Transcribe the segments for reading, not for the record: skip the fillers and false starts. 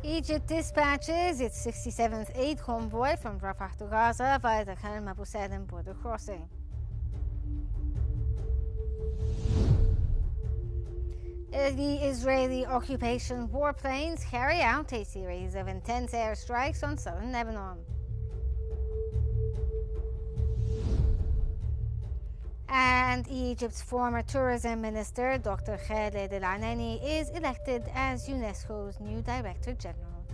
Egypt dispatches its 67th aid convoy from Rafah to Gaza via the Khan Abu Salim border crossing. The Israeli occupation warplanes carry out a series of intense airstrikes on southern Lebanon. And Egypt's former tourism minister, Dr. Khaled Al-Anani, is elected as UNESCO's new Director General.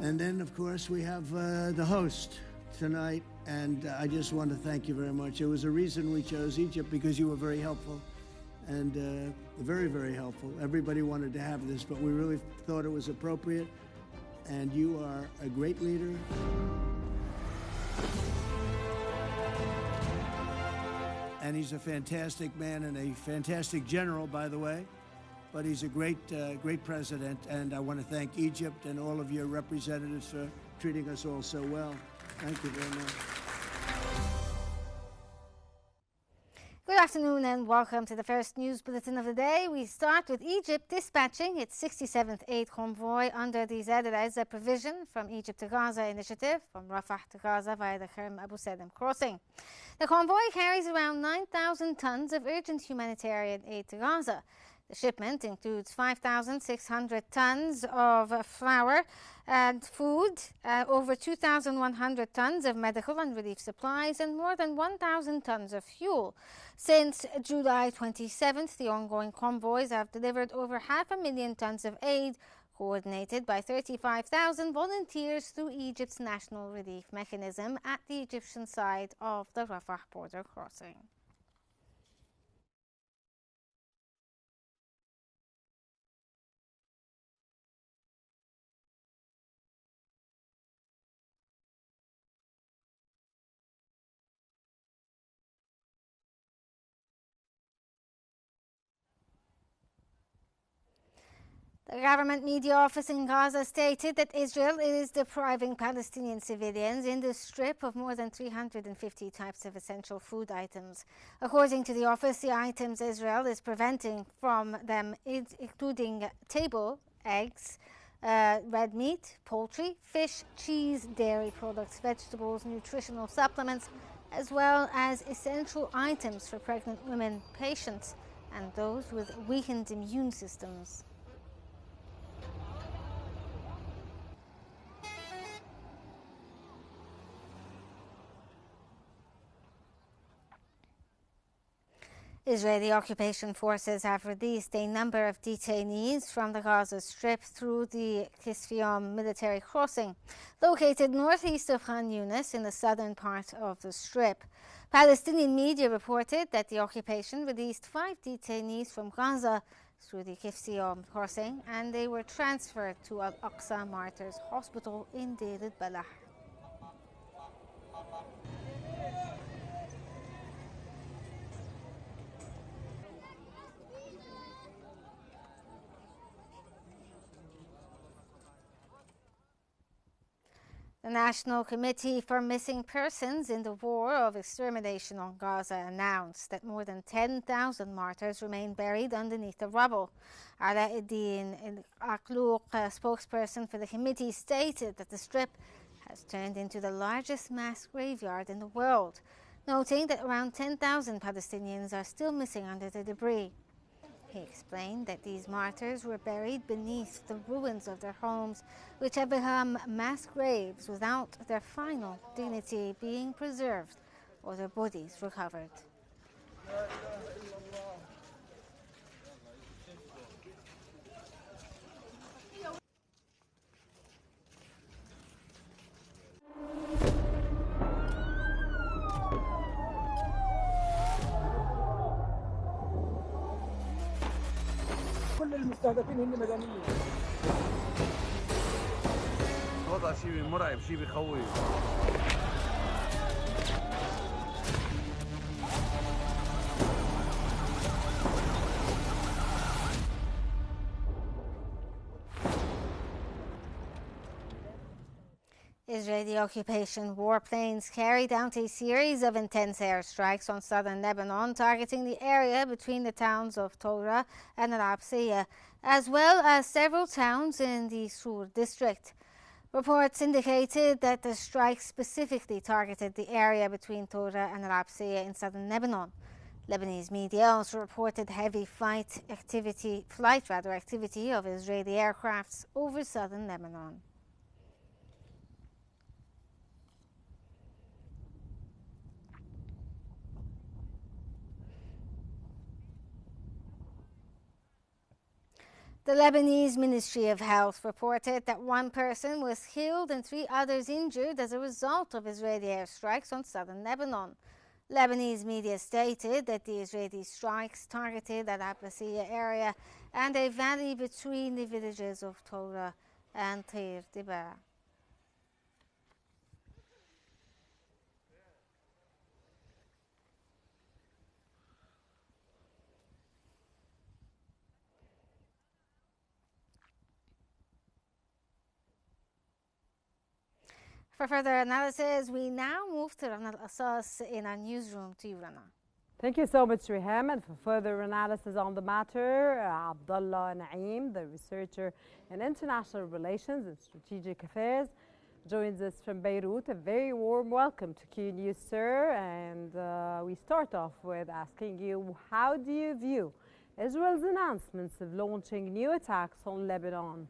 And then, of course, we have the host tonight, and I just want to thank you very much. It was a reason we chose Egypt, because you were very helpful, and very, very helpful. Everybody wanted to have this, but we really thought it was appropriate. And you are a great leader. And he's a fantastic man and a fantastic general, by the way. But he's a great president. And I want to thank Egypt and all of your representatives for treating us all so well. Thank you very much. Good afternoon and welcome to the first news bulletin of the day. We start with Egypt dispatching its 67th aid convoy under the Zed provision from Egypt to Gaza initiative from Rafah to Gaza via the Khan Abu Salim crossing. The convoy carries around 9,000 tons of urgent humanitarian aid to Gaza. The shipment includes 5,600 tons of flour and food, over 2,100 tons of medical and relief supplies, and more than 1,000 tons of fuel. Since July 27th, the ongoing convoys have delivered over 500,000 tons of aid, coordinated by 35,000 volunteers through Egypt's National Relief Mechanism at the Egyptian side of the Rafah border crossing. The government media office in Gaza stated that Israel is depriving Palestinian civilians in the Strip of more than 350 types of essential food items. According to the office, the items Israel is preventing from them including table, eggs, red meat, poultry, fish, cheese, dairy products, vegetables, nutritional supplements, as well as essential items for pregnant women, patients, and those with weakened immune systems. Israeli occupation forces have released a number of detainees from the Gaza Strip through the Qnews military crossing, located northeast of Khan Yunis in the southern part of the Strip. Palestinian media reported that the occupation released 5 detainees from Gaza through the Qnews crossing, and they were transferred to Al-Aqsa Martyrs Hospital in Deir al-Balah. The National Committee for Missing Persons in the War of Extermination on Gaza announced that more than 10,000 martyrs remain buried underneath the rubble. Ala Eddin Aklouk, a spokesperson for the committee, stated that the Strip has turned into the largest mass graveyard in the world, noting that around 10,000 Palestinians are still missing under the debris. He explained that these martyrs were buried beneath the ruins of their homes, which have become mass graves without their final dignity being preserved or their bodies recovered. كل المستهدفين هن مدنيين. وضع شيء مرعب، شيء بخوف. Israeli occupation warplanes carried out a series of intense airstrikes on southern Lebanon, targeting the area between the towns of Torah and Al-Absiyah, as well as several towns in the Sur district. Reports indicated that the strike specifically targeted the area between Torah and Al-Absiyah in southern Lebanon. Lebanese media also reported heavy flight activity of Israeli aircrafts over southern Lebanon. The Lebanese Ministry of Health reported that one person was killed and 3 others injured as a result of Israeli airstrikes on southern Lebanon. Lebanese media stated that the Israeli strikes targeted the Al-Absiyah area and a valley between the villages of Torah and Tir Dibara. For further analysis, we now move to Rana Al-Asas in our newsroom. To you, Rana. Thank you so much, Riham. And for further analysis on the matter, Abdullah Naeem, the researcher in international relations and strategic affairs, joins us from Beirut. A very warm welcome to Qnews, sir. And we start off with asking you, how do you view Israel's announcements of launching new attacks on Lebanon?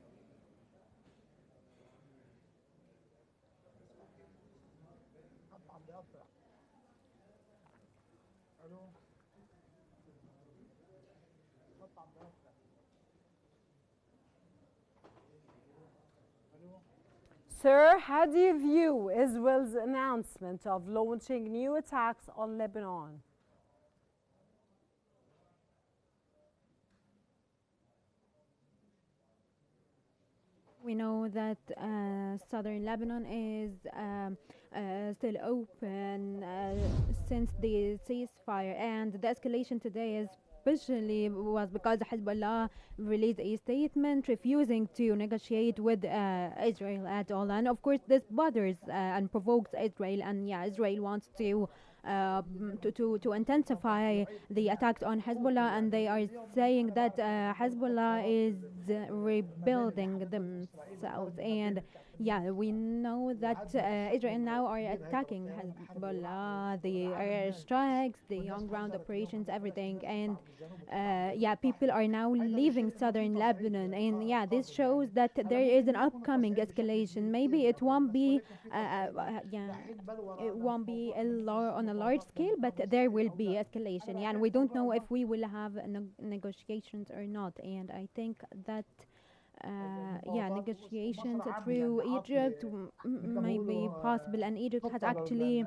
Sir, how do you view Israel's announcement of launching new attacks on Lebanon? We know that southern Lebanon is still open since the ceasefire, and the escalation today is especially was because Hezbollah released a statement refusing to negotiate with Israel at all. And of course this bothers and provokes Israel, and Israel wants to intensify the attacks on Hezbollah, and they are saying that Hezbollah is rebuilding themselves. And we know that Israel now are attacking Hezbollah, the airstrikes, the on-ground operations, everything. And people are now leaving southern Lebanon. And this shows that there is an upcoming escalation. Maybe it won't be on a large scale, but there will be escalation. And we don't know if we will have negotiations or not. And I think that negotiations through Egypt may be possible, and Egypt has actually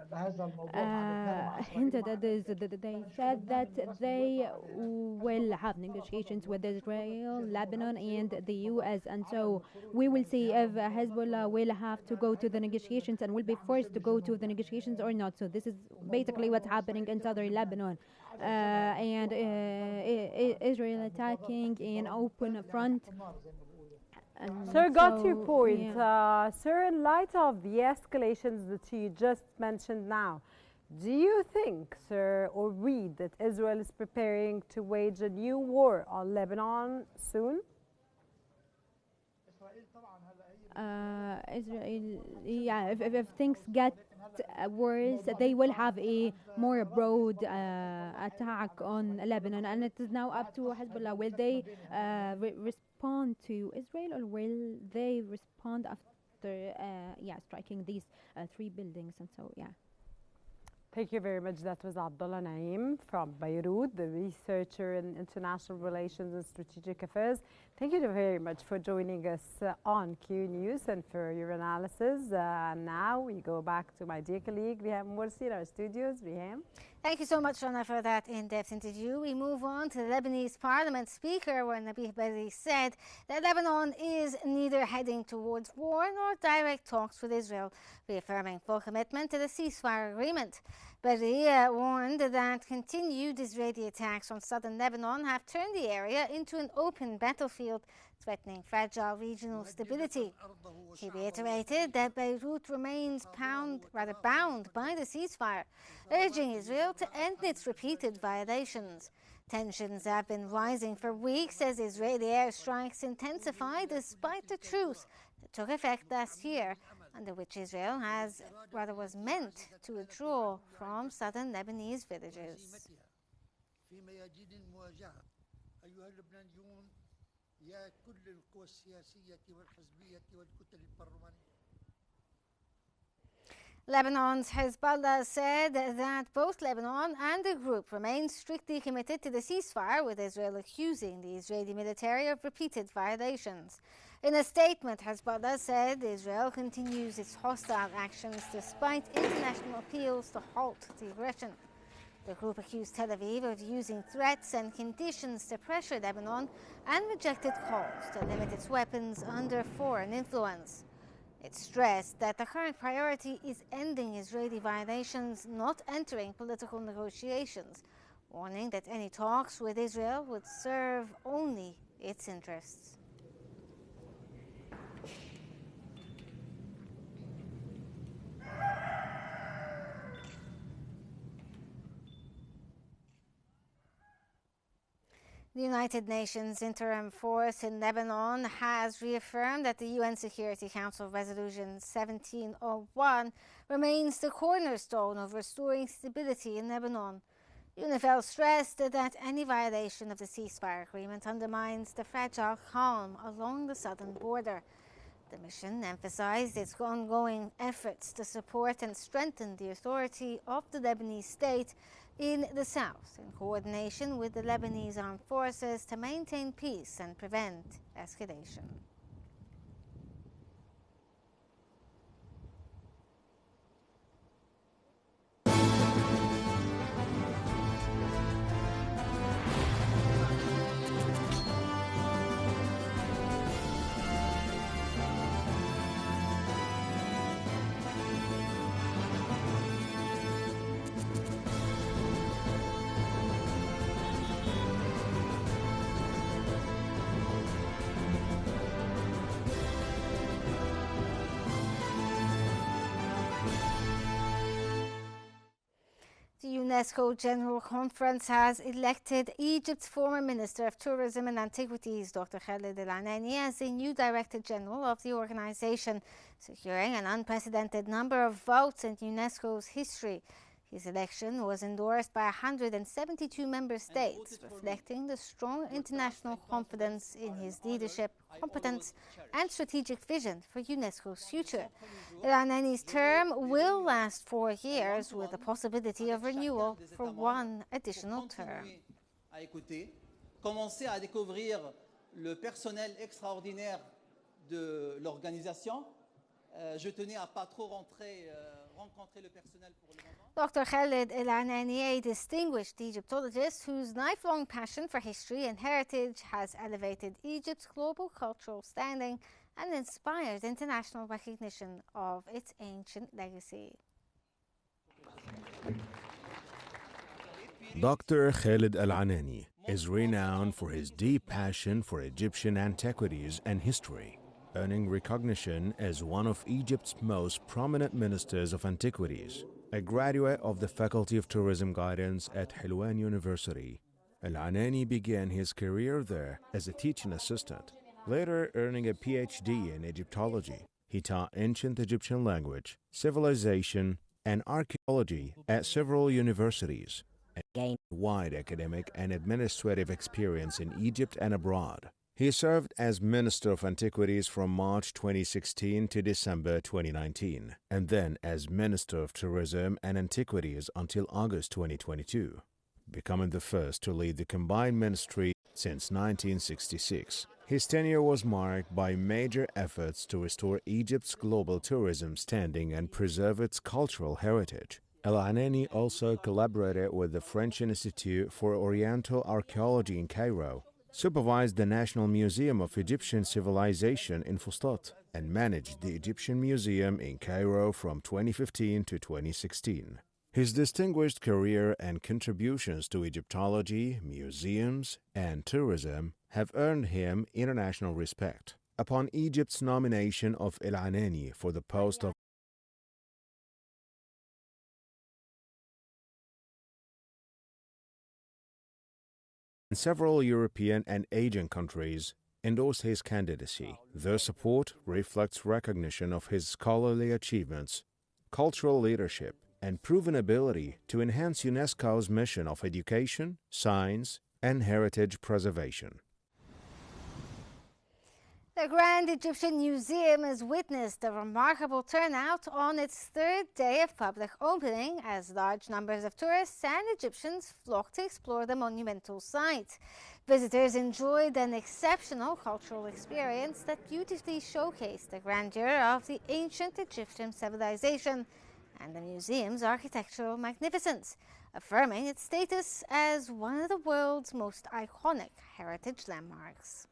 hinted at this. They said that they will have negotiations with Israel, Lebanon, and the US, and so we will see if Hezbollah will have to go to the negotiations and will be forced to go to the negotiations or not. So this is basically what's happening in southern Lebanon, and Israel attacking an open front. Sir, got your point. Sir, in light of the escalations that you just mentioned now, do you think, sir, or read that Israel is preparing to wage a new war on Lebanon soon? Israel, if things get worse, they will have a more broad attack on Lebanon, and it is now up to Hezbollah. Will they respond to Israel, or will they respond after striking these 3 buildings? And so Thank you very much. That was Abdullah Naeem from Beirut, the researcher in international relations and strategic affairs. Thank you very much for joining us on Qnews and for your analysis. Now we go back to my dear colleague Riham Morsi in our studios. Riham. Thank you so much, Rana, for that in-depth interview. We move on to the Lebanese Parliament Speaker, where Nabih Berri said that Lebanon is neither heading towards war nor direct talks with Israel, reaffirming full commitment to the ceasefire agreement. Berri warned that continued Israeli attacks on southern Lebanon have turned the area into an open battlefield, threatening fragile regional stability. He reiterated that Beirut remains bound by the ceasefire, urging Israel to end its repeated violations. Tensions have been rising for weeks as Israeli airstrikes intensify despite the truce that took effect last year, under which Israel was meant to withdraw from southern Lebanese villages. Lebanon's Hezbollah said that both Lebanon and the group remain strictly committed to the ceasefire, with Israel accusing the Israeli military of repeated violations. In a statement, Hezbollah said Israel continues its hostile actions despite international appeals to halt the aggression. The group accused Tel Aviv of using threats and conditions to pressure Lebanon and rejected calls to limit its weapons under foreign influence. It stressed that the current priority is ending Israeli violations, not entering political negotiations, warning that any talks with Israel would serve only its interests. The United Nations Interim Force in Lebanon has reaffirmed that the UN Security Council Resolution 1701 remains the cornerstone of restoring stability in Lebanon. UNIFIL stressed that any violation of the ceasefire agreement undermines the fragile calm along the southern border. The mission emphasized its ongoing efforts to support and strengthen the authority of the Lebanese state in the south, in coordination with the Lebanese armed forces, to maintain peace and prevent escalation. The UNESCO General Conference has elected Egypt's former Minister of Tourism and Antiquities, Dr. Khaled El-Anani, as the new Director General of the organization, securing an unprecedented number of votes in UNESCO's history. His election was endorsed by 172 member states, reflecting the strong international confidence in his leadership, competence, and strategic vision for UNESCO's future. El-Anani's term will last 4 years, with the possibility of renewal for one additional term. Commencer à découvrir le personnel extraordinaire de l'organisation. Je tenais à pas trop rencontrer le personnel pour le moment. Dr. Khaled El-Anani, a distinguished Egyptologist whose lifelong passion for history and heritage has elevated Egypt's global cultural standing and inspired international recognition of its ancient legacy. Dr. Khaled El-Anani is renowned for his deep passion for Egyptian antiquities and history, earning recognition as one of Egypt's most prominent ministers of antiquities. A graduate of the Faculty of Tourism Guidance at Hilwan University, El-Anani began his career there as a teaching assistant, later earning a PhD in Egyptology. He taught ancient Egyptian language, civilization, and archaeology at several universities, and gained wide academic and administrative experience in Egypt and abroad. He served as Minister of Antiquities from March 2016 to December 2019, and then as Minister of Tourism and Antiquities until August 2022, becoming the first to lead the combined ministry since 1966. His tenure was marked by major efforts to restore Egypt's global tourism standing and preserve its cultural heritage. El-Anani also collaborated with the French Institute for Oriental Archaeology in Cairo, supervised the National Museum of Egyptian Civilization in Fustat, and managed the Egyptian Museum in Cairo from 2015 to 2016. His distinguished career and contributions to Egyptology, museums, and tourism have earned him international respect. Upon Egypt's nomination of El-Anani for the post of several European and Asian countries endorsed his candidacy. Their support reflects recognition of his scholarly achievements, cultural leadership, and proven ability to enhance UNESCO's mission of education, science, and heritage preservation. The Grand Egyptian Museum has witnessed a remarkable turnout on its third day of public opening as large numbers of tourists and Egyptians flocked to explore the monumental site. Visitors enjoyed an exceptional cultural experience that beautifully showcased the grandeur of the ancient Egyptian civilization and the museum's architectural magnificence, affirming its status as one of the world's most iconic heritage landmarks.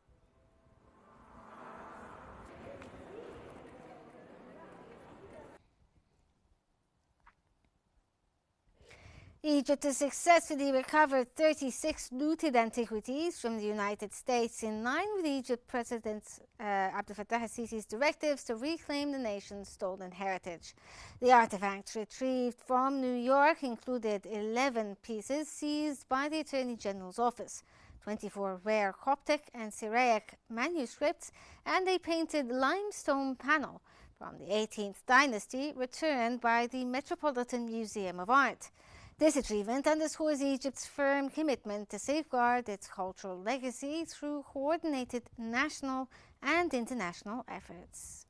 Egypt has successfully recovered 36 looted antiquities from the United States in line with Egypt President Abdel Fattah al-Sisi's directives to reclaim the nation's stolen heritage. The artifacts retrieved from New York included 11 pieces seized by the Attorney General's office, 24 rare Coptic and Syriac manuscripts, and a painted limestone panel from the 18th dynasty returned by the Metropolitan Museum of Art. This achievement underscores Egypt's firm commitment to safeguard its cultural legacy through coordinated national and international efforts.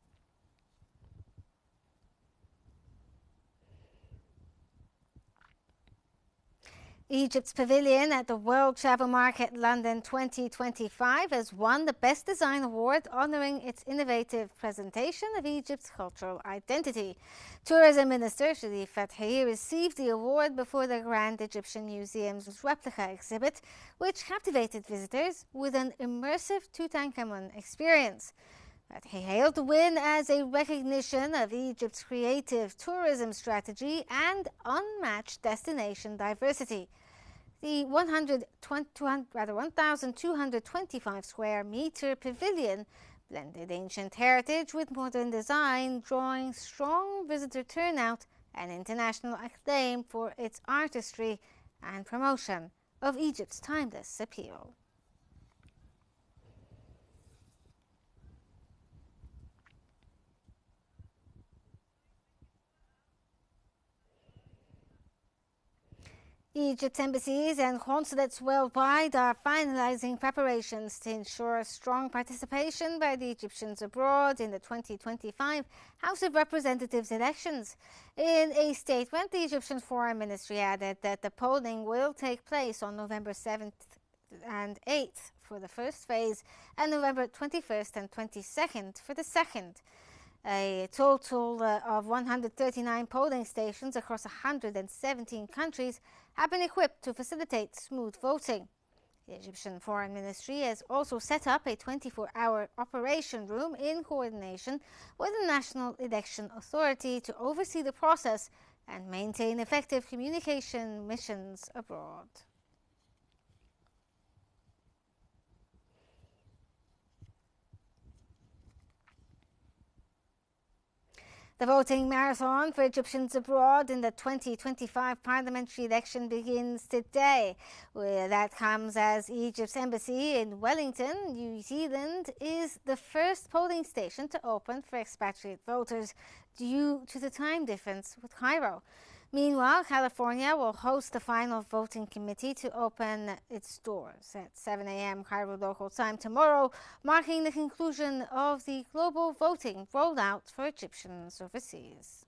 Egypt's pavilion at the World Travel Market London 2025 has won the Best Design Award, honoring its innovative presentation of Egypt's cultural identity. Tourism Minister Sharif Fathi received the award before the Grand Egyptian Museum's replica exhibit, which captivated visitors with an immersive Tutankhamun experience. Fathi hailed the win as a recognition of Egypt's creative tourism strategy and unmatched destination diversity. The 1,225 square meter pavilion blended ancient heritage with modern design, drawing strong visitor turnout and international acclaim for its artistry and promotion of Egypt's timeless appeal. Egypt's embassies and consulates worldwide are finalizing preparations to ensure strong participation by the Egyptians abroad in the 2025 House of Representatives elections. In a statement, the Egyptian Foreign Ministry added that the polling will take place on November 7th and 8th for the first phase and November 21st and 22nd for the second. A total of 139 polling stations across 117 countries have been equipped to facilitate smooth voting. The Egyptian Foreign Ministry has also set up a 24-hour operation room in coordination with the National Election Authority to oversee the process and maintain effective communication missions abroad. The voting marathon for Egyptians abroad in the 2025 parliamentary election begins today. That comes as Egypt's embassy in Wellington, New Zealand, is the first polling station to open for expatriate voters due to the time difference with Cairo. Meanwhile, California will host the final voting committee to open its doors at 7 a.m. Cairo local time tomorrow, marking the conclusion of the global voting rollout for Egyptians overseas.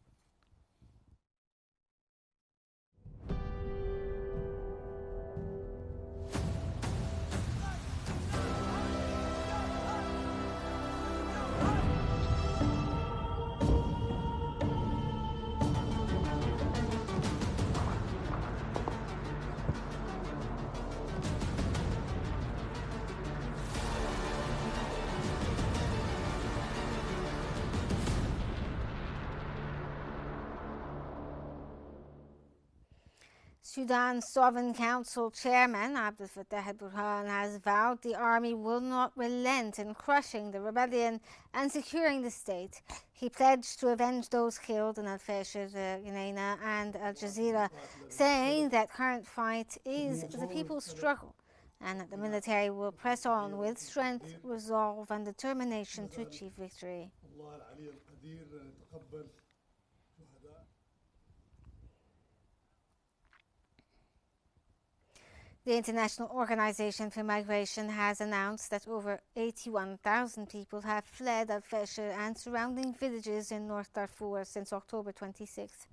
Sudan's Sovereign Council Chairman Abdel Fattah al-Burhan has vowed the army will not relent in crushing the rebellion and securing the state. He pledged to avenge those killed in Al-Fashir, Gneina and Al Jazeera, saying that current fight is the people's struggle and that the military will press on with strength, resolve and determination to achieve victory. The International Organization for Migration has announced that over 81,000 people have fled Al-Fashir and surrounding villages in North Darfur since October 26th.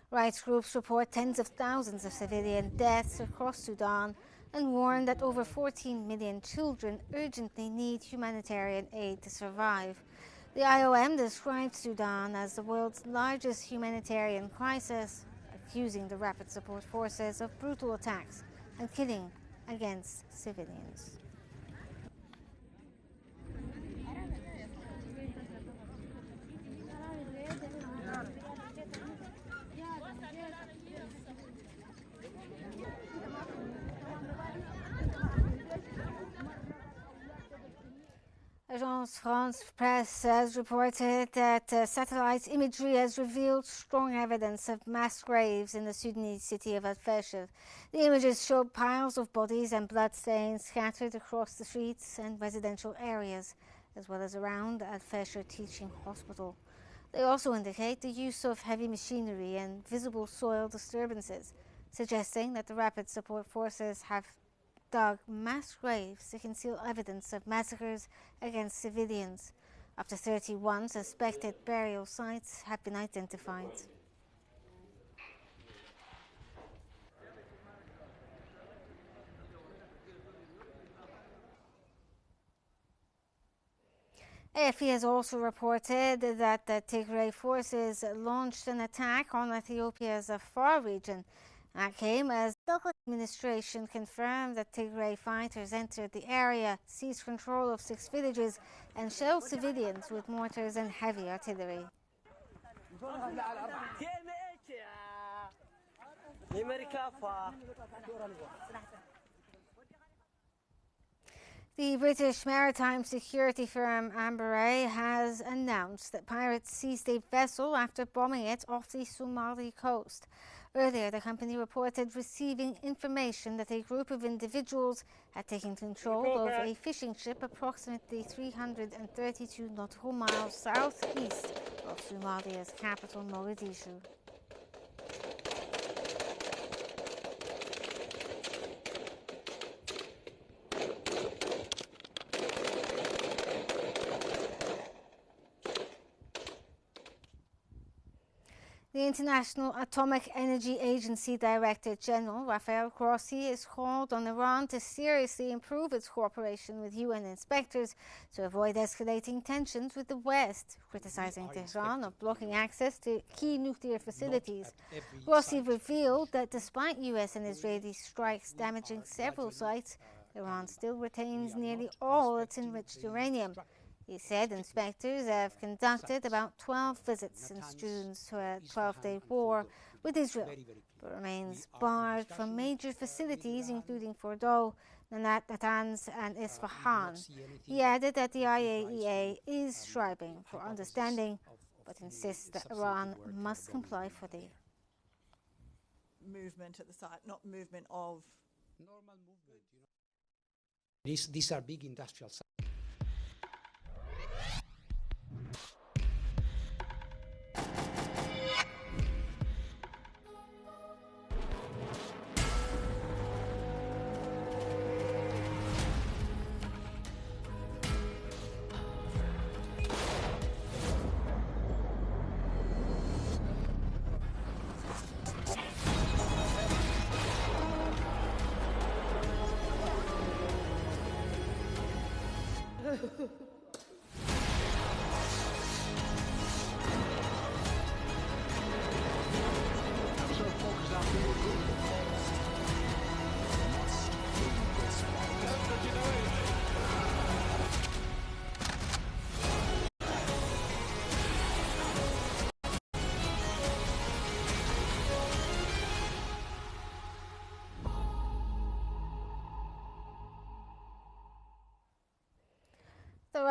Rights groups report tens of thousands of civilian deaths across Sudan and warn that over 14 million children urgently need humanitarian aid to survive. The IOM described Sudan as the world's largest humanitarian crisis, accusing the Rapid Support Forces of brutal attacks and killing against civilians. Agence France Presse has reported that satellite imagery has revealed strong evidence of mass graves in the Sudanese city of Al-Fashir. The images show piles of bodies and bloodstains scattered across the streets and residential areas, as well as around Al-Fashir Teaching Hospital. They also indicate the use of heavy machinery and visible soil disturbances, suggesting that the Rapid Support Forces have dug mass graves to conceal evidence of massacres against civilians. Up to 31 suspected burial sites have been identified. AFP has also reported that the Tigray forces launched an attack on Ethiopia's Afar region. That came as the local administration confirmed that Tigray fighters entered the area, seized control of 6 villages, and shelled civilians with mortars and heavy artillery. The British maritime security firm Amber has announced that pirates seized a vessel after bombing it off the Somali coast. Earlier, the company reported receiving information that a group of individuals had taken control of a fishing ship approximately 332 nautical miles southeast of Somalia's capital, Mogadishu. The International Atomic Energy Agency Director General Rafael Grossi has called on Iran to seriously improve its cooperation with UN inspectors to avoid escalating tensions with the West, criticizing Tehran of blocking access to key nuclear facilities. Grossi revealed that despite US and Israeli strikes damaging several sites, Iran still retains nearly all its enriched uranium. He said inspectors have conducted about 12 visits since June's 12-day war with Israel, but remains barred from major facilities including Fordow, Natanz and Isfahan. He added that the IAEA is striving for understanding, but insists that Iran must comply fully. Movement at the site, not movement of... Normal movement, you know. These are big industrial sites.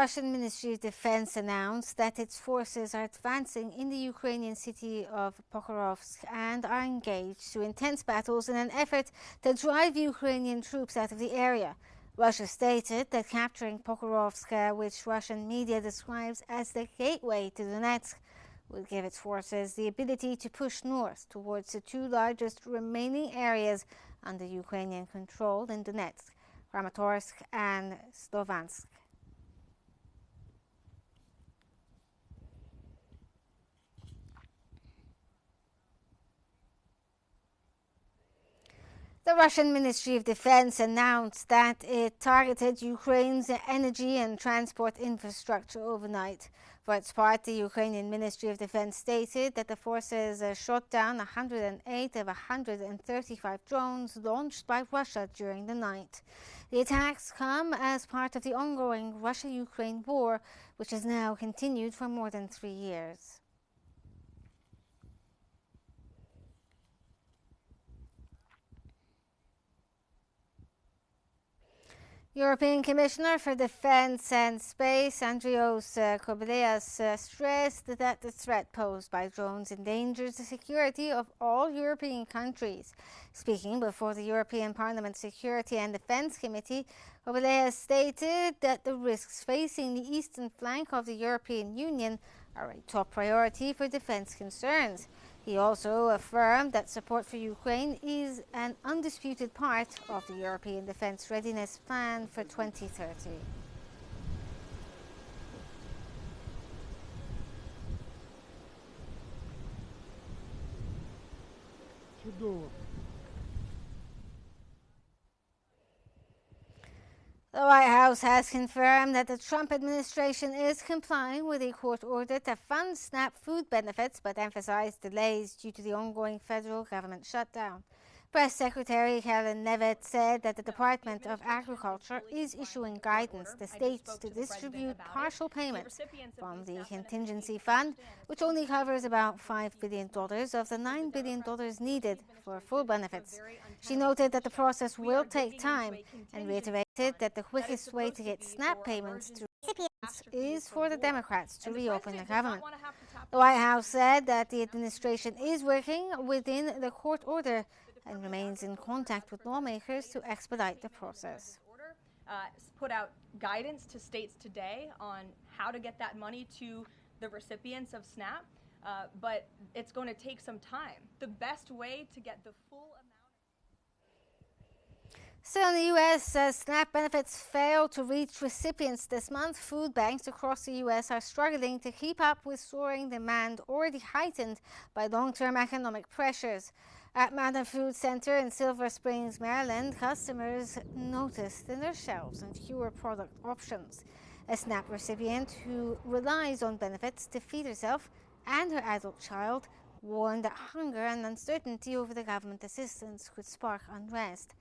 Russian Ministry of Defense announced that its forces are advancing in the Ukrainian city of Pokrovsk and are engaged to intense battles in an effort to drive Ukrainian troops out of the area. Russia stated that capturing Pokrovsk, which Russian media describes as the gateway to Donetsk, would give its forces the ability to push north towards the two largest remaining areas under Ukrainian control in Donetsk, Kramatorsk and Slovansk. The Russian Ministry of Defense announced that it targeted Ukraine's energy and transport infrastructure overnight. For its part, the Ukrainian Ministry of Defense stated that the forces shot down 108 of 135 drones launched by Russia during the night. The attacks come as part of the ongoing Russia-Ukraine war, which has now continued for more than 3 years. European Commissioner for Defence and Space Andrios Kobylias stressed that the threat posed by drones endangers the security of all European countries. Speaking before the European Parliament Security and Defence Committee, Kobylias stated that the risks facing the eastern flank of the European Union are a top priority for defence concerns. He also affirmed that support for Ukraine is an undisputed part of the European Defence Readiness Plan for 2030. The White House has confirmed that the Trump administration is complying with a court order to fund SNAP food benefits, but emphasized delays due to the ongoing federal government shutdown. Press Secretary Helen Levitt said that the Department of Agriculture is issuing guidance to states to distribute partial payments from the contingency fund, which only covers about $5 billion of the $9 billion needed for full benefits. She noted that the process will take time and reiterated that the quickest way to get SNAP payments to recipients is for the Democrats to reopen the government. The White House said that the administration is working within the court order and remains in contact with lawmakers to expedite the process. Put out guidance to states today on how to get that money to the recipients of SNAP, but it's going to take some time. The best way to get the full amount. Still in the U.S., SNAP benefits fail to reach recipients this month. Food banks across the U.S. are struggling to keep up with soaring demand already heightened by long-term economic pressures. At Mountain Food Center in Silver Springs, Maryland, customers noticed thinner shelves and fewer product options. A SNAP recipient who relies on benefits to feed herself and her adult child warned that hunger and uncertainty over the government assistance could spark unrest.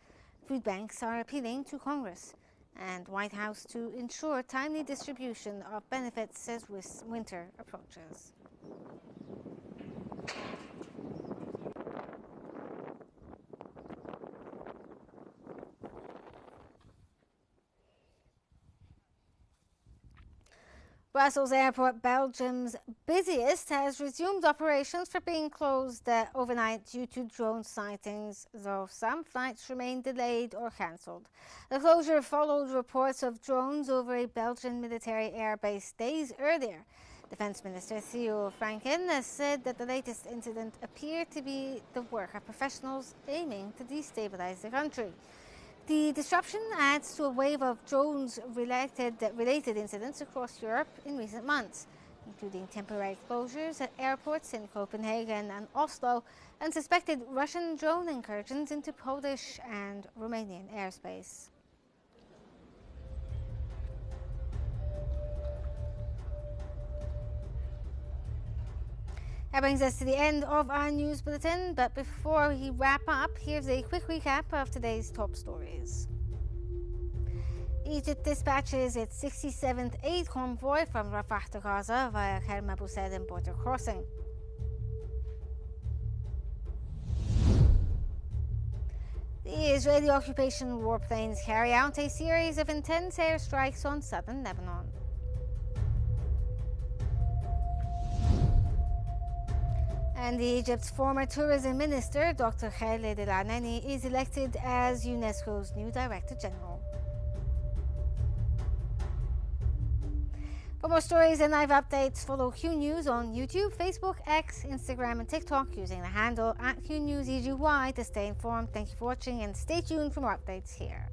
Food banks are appealing to Congress and White House to ensure timely distribution of benefits as winter approaches. Brussels Airport, Belgium's busiest, has resumed operations for being closed overnight due to drone sightings, though some flights remain delayed or cancelled. The closure followed reports of drones over a Belgian military airbase days earlier. Defense Minister Theo Franken has said that the latest incident appeared to be the work of professionals aiming to destabilize the country. The disruption adds to a wave of drones-related incidents across Europe in recent months, including temporary closures at airports in Copenhagen and Oslo and suspected Russian drone incursions into Polish and Romanian airspace. That brings us to the end of our news bulletin, but before we wrap up, here's a quick recap of today's top stories. Egypt dispatches its 67th aid convoy from Rafah to Gaza via Kerem Abu Said border crossing. The Israeli occupation warplanes carry out a series of intense airstrikes on southern Lebanon. And Egypt's former tourism minister, Dr. Khaled Al-Anani, is elected as UNESCO's new Director General. For more stories and live updates, follow Qnews on YouTube, Facebook, X, Instagram, and TikTok using the handle @QNewsEGY to stay informed. Thank you for watching and stay tuned for more updates here.